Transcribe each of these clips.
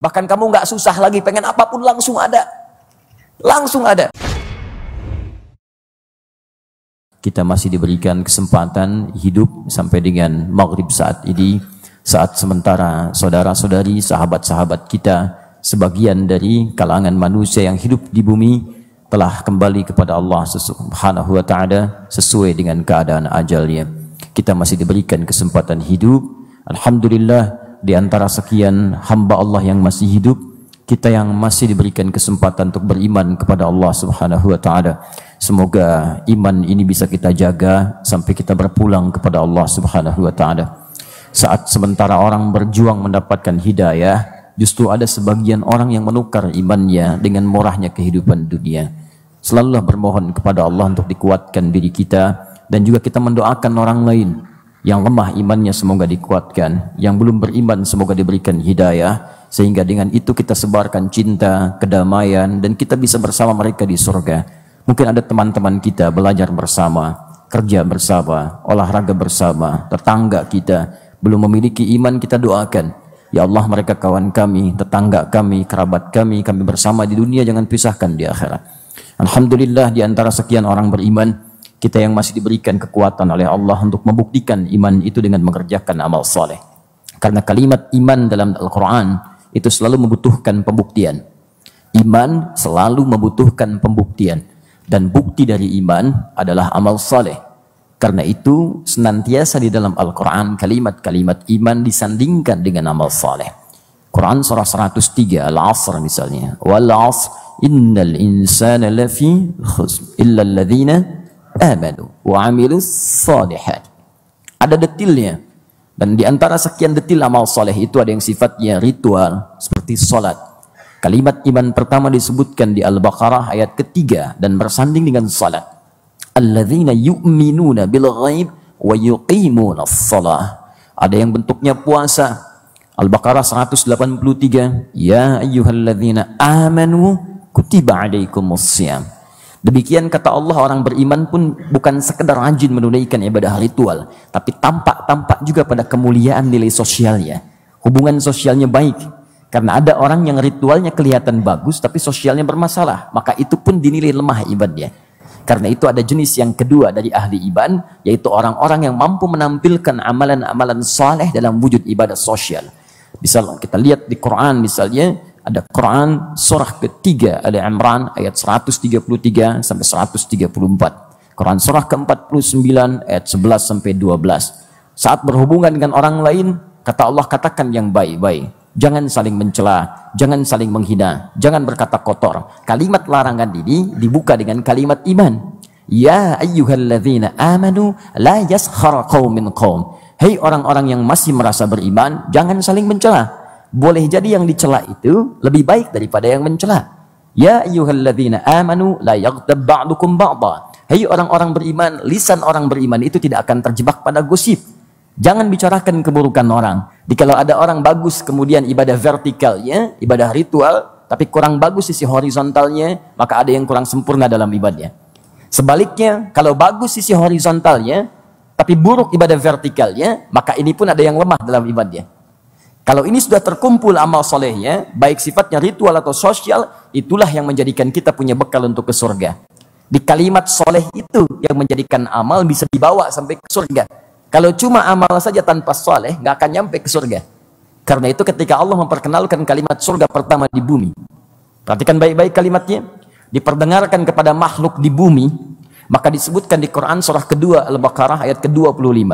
Bahkan kamu nggak susah lagi, pengen apapun langsung ada. Langsung ada. Kita masih diberikan kesempatan hidup sampai dengan maghrib saat ini, saat sementara saudara-saudari, sahabat-sahabat kita, sebagian dari kalangan manusia yang hidup di bumi telah kembali kepada Allah Subhanahu wa ta'ala sesuai dengan keadaan ajalnya. Kita masih diberikan kesempatan hidup. Alhamdulillah, di antara sekian hamba Allah yang masih hidup, kita yang masih diberikan kesempatan untuk beriman kepada Allah Subhanahu wa ta'ala. Semoga iman ini bisa kita jaga sampai kita berpulang kepada Allah Subhanahu wa ta'ala. Saat sementara orang berjuang mendapatkan hidayah, justru ada sebagian orang yang menukar imannya dengan murahnya kehidupan dunia. Selalulah bermohon kepada Allah untuk dikuatkan diri kita, dan juga kita mendoakan orang lain yang lemah imannya semoga dikuatkan, yang belum beriman semoga diberikan hidayah, sehingga dengan itu kita sebarkan cinta, kedamaian, dan kita bisa bersama mereka di surga. Mungkin ada teman-teman kita belajar bersama, kerja bersama, olahraga bersama, tetangga kita belum memiliki iman, kita doakan, ya Allah, mereka kawan kami, tetangga kami, kerabat kami bersama di dunia, jangan pisahkan di akhirat. Alhamdulillah, di antara sekian orang beriman, kita yang masih diberikan kekuatan oleh Allah untuk membuktikan iman itu dengan mengerjakan amal saleh. Karena kalimat iman dalam Al-Quran itu selalu membutuhkan pembuktian. Iman selalu membutuhkan pembuktian. Dan bukti dari iman adalah amal saleh. Karena itu senantiasa di dalam Al-Quran kalimat-kalimat iman disandingkan dengan amal saleh. Quran surah 103 Al-Asr misalnya, wal 'asr innal insana lafi khusr illa alladhina amanu wa 'amilus shalihat. Ada detilnya, dan di antara sekian detil amal saleh itu ada yang sifatnya ritual seperti salat. Kalimat iman pertama disebutkan di Al-Baqarah ayat ketiga dan bersanding dengan salat. Alladzina yu'minuna bil ghaib wa yuqimuna shalah. Ada yang bentuknya puasa. Al-Baqarah 183, ya ayyuhalladzina amanu kutiba alaikumus syiyam. Demikian kata Allah, orang beriman pun bukan sekedar rajin menunaikan ibadah ritual, tapi tampak juga pada kemuliaan nilai sosialnya. Hubungan sosialnya baik. Karena ada orang yang ritualnya kelihatan bagus tapi sosialnya bermasalah, maka itu pun dinilai lemah imannya. Karena itu ada jenis yang kedua dari ahli iman, yaitu orang-orang yang mampu menampilkan amalan-amalan saleh dalam wujud ibadah sosial. Misal kita lihat di Quran, misalnya ada Quran surah ketiga Ali Imran ayat 133 sampai 134. Quran surah ke-49 ayat 11 sampai 12. Saat berhubungan dengan orang lain, kata Allah, katakan yang baik-baik. Jangan saling mencela, jangan saling menghina, jangan berkata kotor. Kalimat larangan ini dibuka dengan kalimat iman. Ya ayyuhalladzina amanu la yaskhar qaumin qaum. Hei orang-orang yang masih merasa beriman, jangan saling mencela. Boleh jadi yang dicela itu lebih baik daripada yang mencela. Ya ayyuhalladzina amanu la yaghtab ba'dukum ba'dha. Hei orang-orang beriman, lisan orang beriman itu tidak akan terjebak pada gosip. Jangan bicarakan keburukan orang. Kalau ada orang bagus kemudian ibadah vertikalnya, ibadah ritual, tapi kurang bagus sisi horizontalnya, maka ada yang kurang sempurna dalam ibadahnya. Sebaliknya, kalau bagus sisi horizontalnya, tapi buruk ibadah vertikalnya, maka ini pun ada yang lemah dalam ibadahnya. Kalau ini sudah terkumpul amal solehnya, baik sifatnya ritual atau sosial, itulah yang menjadikan kita punya bekal untuk ke surga. Di kalimat soleh itu yang menjadikan amal bisa dibawa sampai ke surga. Kalau cuma amal saja tanpa soleh, nggak akan nyampe ke surga. Karena itu ketika Allah memperkenalkan kalimat surga pertama di bumi, perhatikan baik-baik kalimatnya, diperdengarkan kepada makhluk di bumi, maka disebutkan di Quran surah kedua Al-Baqarah ayat ke-25.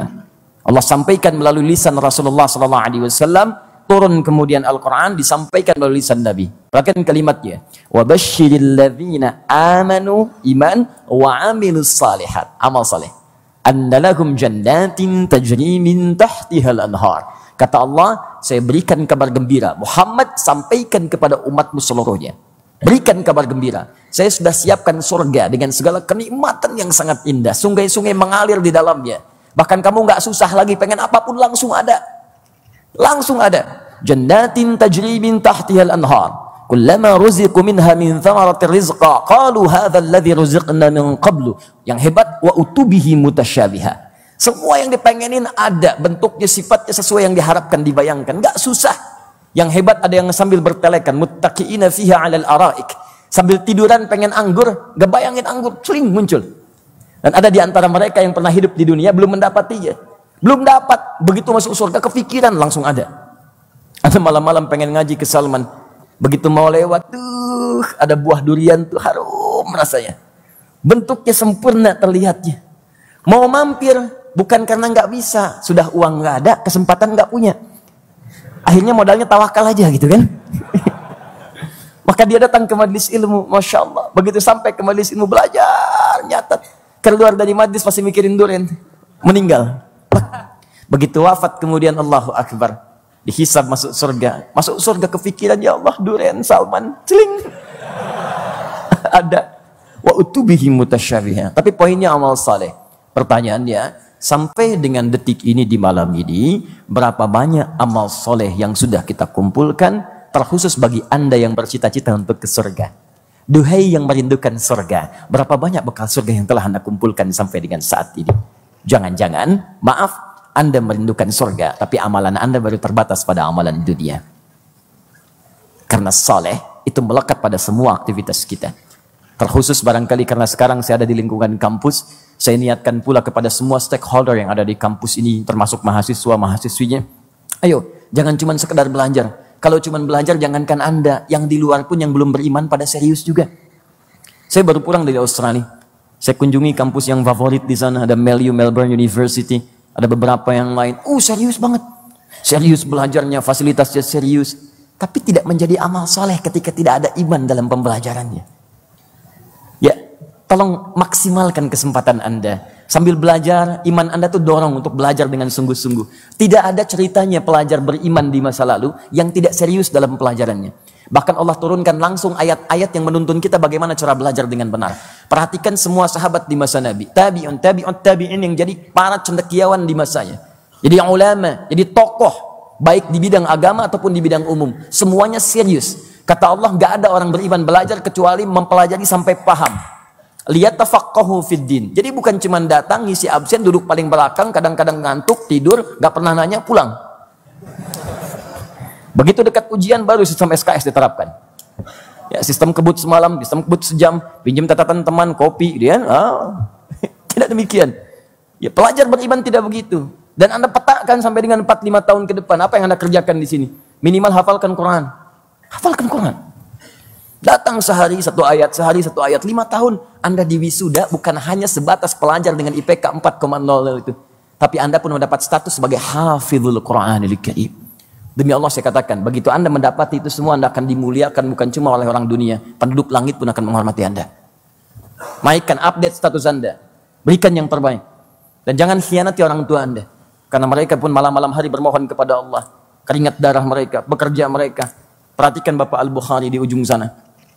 Allah sampaikan melalui lisan Rasulullah SAW, turun kemudian Al-Quran disampaikan melalui lisan Nabi. Perhatikan kalimatnya. Wa basyiril ladzina amanu iman wa amilus salihat. Amal saleh. Annalahum jannatin tajri min tahtihal anhar. Kata Allah, saya berikan kabar gembira. Muhammad, sampaikan kepada umatmu seluruhnya. Berikan kabar gembira. Saya sudah siapkan surga dengan segala kenikmatan yang sangat indah. Sungai-sungai mengalir di dalamnya. Bahkan kamu nggak susah lagi, pengen apapun langsung ada. Langsung ada. Jannatin tajri min tahtihal anhar. Kullama ruziqu minha min thamaratir rizqa qalu hadzal ladzi ruziqna min qablu. Yang hebat, wa utubihi mutasyabiha. Semua yang dipengenin ada, bentuknya sifatnya sesuai yang diharapkan, dibayangkan, nggak susah. Yang hebat ada yang sambil bertelekan, muttaqiina fiha 'alal araik. Sambil tiduran pengen anggur, gak bayangin anggur, celing muncul. Dan ada di antara mereka yang pernah hidup di dunia belum mendapatinya. Belum dapat, begitu masuk surga kepikiran langsung ada. Ada malam-malam pengen ngaji ke Salman. Begitu mau lewat, tuh ada buah durian tuh harum rasanya. Bentuknya sempurna terlihatnya. Mau mampir, bukan karena nggak bisa, sudah uang nggak ada, kesempatan nggak punya. Akhirnya modalnya tawakal aja gitu kan. Maka dia datang ke majelis ilmu, Masya Allah. Begitu sampai ke majelis ilmu belajar, nyatat. Keluar dari majelis masih mikirin durian. Meninggal. Begitu wafat kemudian Allahu Akbar. Dihisab masuk surga. Masuk surga kepikiran, ya Allah durian Salman. Celing. Ada. Wa utubihi mutasyabiha. Tapi poinnya amal saleh. Pertanyaannya, sampai dengan detik ini di malam ini, berapa banyak amal soleh yang sudah kita kumpulkan, terkhusus bagi Anda yang bercita-cita untuk ke surga. Duhai yang merindukan surga, berapa banyak bekal surga yang telah Anda kumpulkan sampai dengan saat ini? Jangan-jangan, maaf, Anda merindukan surga, tapi amalan Anda baru terbatas pada amalan dunia. Karena soleh itu melekat pada semua aktivitas kita. Terkhusus barangkali karena sekarang saya ada di lingkungan kampus, saya niatkan pula kepada semua stakeholder yang ada di kampus ini, termasuk mahasiswa-mahasiswinya. Ayo, jangan cuma sekedar belajar. Kalau cuma belajar, jangankan Anda, yang di luar pun yang belum beriman pada serius juga. Saya baru pulang dari Australia. Saya kunjungi kampus yang favorit di sana, ada Melbourne University, ada beberapa yang lain. Serius banget. Serius belajarnya, fasilitasnya serius. Tapi tidak menjadi amal soleh ketika tidak ada iman dalam pembelajarannya. Ya, tolong maksimalkan kesempatan Anda. Sambil belajar, iman Anda tuh dorong untuk belajar dengan sungguh-sungguh. Tidak ada ceritanya pelajar beriman di masa lalu yang tidak serius dalam pelajarannya. Bahkan Allah turunkan langsung ayat-ayat yang menuntun kita bagaimana cara belajar dengan benar. Perhatikan semua sahabat di masa Nabi. Tabi'in yang jadi para cendekiawan di masanya. Jadi ulama, jadi tokoh. Baik di bidang agama ataupun di bidang umum. Semuanya serius. Kata Allah, gak ada orang beriman belajar kecuali mempelajari sampai paham. Lihat tafaqahu fid din. Jadi bukan cuma datang, ngisi absen, duduk paling belakang, kadang-kadang ngantuk, tidur, gak pernah nanya, pulang. Begitu dekat ujian baru sistem SKS diterapkan. Ya, sistem kebut semalam, sistem kebut sejam, pinjam catatan teman, kopi, dia, tidak demikian. Ya, pelajar beriman tidak begitu. Dan Anda petakan sampai dengan 4-5 tahun ke depan, apa yang Anda kerjakan di sini? Minimal hafalkan Quran. Hafalkan Quran. Datang sehari satu ayat, 5 tahun Anda diwisuda bukan hanya sebatas pelajar dengan IPK 4,0 itu. Tapi Anda pun mendapat status sebagai hafizul Qur'anil Karim. Demi Allah saya katakan, begitu Anda mendapati itu semua, Anda akan dimuliakan bukan cuma oleh orang dunia, penduduk langit pun akan menghormati Anda. Naikkan update status Anda. Berikan yang terbaik. Dan jangan khianati orang tua Anda. Karena mereka pun malam-malam hari bermohon kepada Allah. Keringat darah mereka, bekerja mereka. Perhatikan Bapak Al-Bukhari di ujung sana.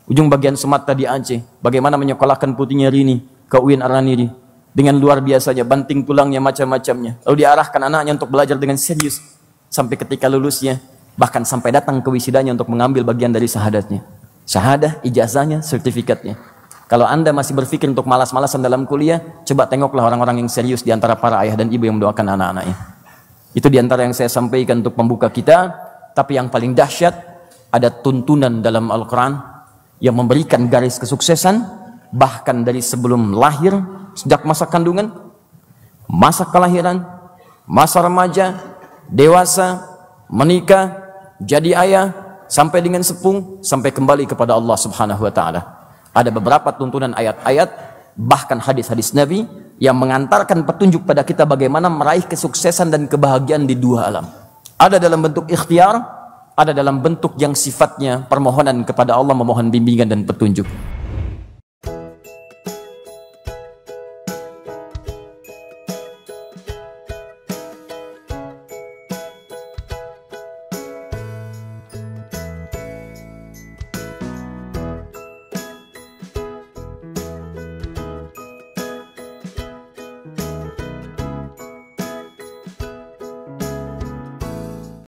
Ujung bagian Sumatera di Aceh. Bagaimana menyekolahkan putrinya Rini ke UIN Ar-Raniri. Dengan luar biasanya, banting tulangnya, macam-macamnya. Lalu diarahkan anaknya untuk belajar dengan serius. Sampai ketika lulusnya, bahkan sampai datang ke wisidanya untuk mengambil bagian dari syahadatnya. Syahadah, ijazahnya, sertifikatnya. Kalau Anda masih berpikir untuk malas-malasan dalam kuliah, coba tengoklah orang-orang yang serius di antara para ayah dan ibu yang mendoakan anak-anaknya. Itu di antara yang saya sampaikan untuk pembuka kita. Tapi yang paling dahsyat, ada tuntunan dalam Al-Quran yang memberikan garis kesuksesan bahkan dari sebelum lahir, sejak masa kandungan, masa kelahiran, masa remaja, dewasa, menikah, jadi ayah, sampai dengan sepuh, sampai kembali kepada Allah Subhanahu wa Ta'ala. Ada beberapa tuntunan ayat-ayat, bahkan hadis-hadis Nabi yang mengantarkan petunjuk pada kita bagaimana meraih kesuksesan dan kebahagiaan di dua alam. Ada dalam bentuk ikhtiar, ada dalam bentuk yang sifatnya permohonan kepada Allah, memohon bimbingan dan petunjuk.